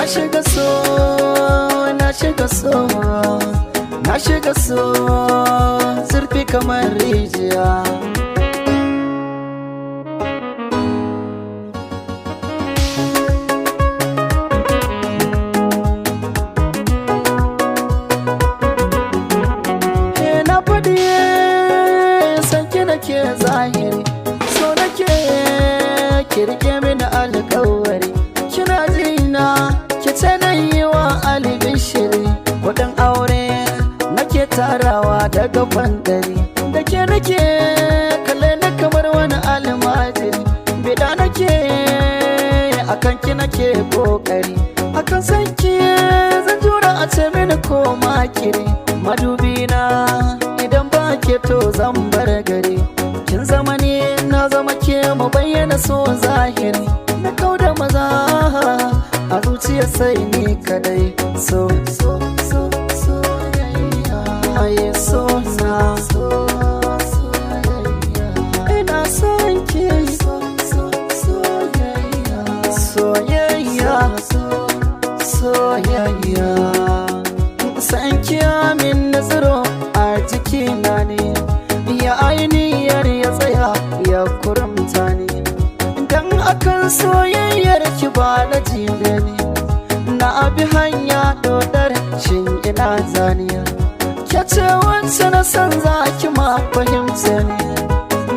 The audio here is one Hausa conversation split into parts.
shiga so, na shiga so, na shiga so, zurfi kamar rijiya. Na faɗi sanki nake zahiri, so nake kirke mini alƙawari. Kina jina ki ce na yi wa alibin shiri, kuɗin aure nake tarawa daga bandari. Da ke nake kalle na kamar wani almajiri, bida nake akan ki nake kokari. Akan sanki zan jura a ce mini ko makiri. Madubina idan ba ke to zan bar gari. Kin zama ne na zama ke, mu bayyana so zahiri. Na kauda maza a zuciya sai ni kadai. So so so so aye so na so ina son ki. Soyayya soyayya san kiya min nazaro a jikina ne, ya ainihiyar ya tsaya ya kurumta ne. Dan akan soyayyar ki ba na jibe ne, na abi hanya dodar shin ina zaniya. Ke ce wacce na san za ki ma fahimta ne,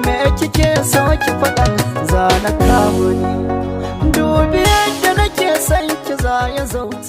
me kike so ki faɗa za na kawo ni. Dubi yadda nake son ki za ya zauta.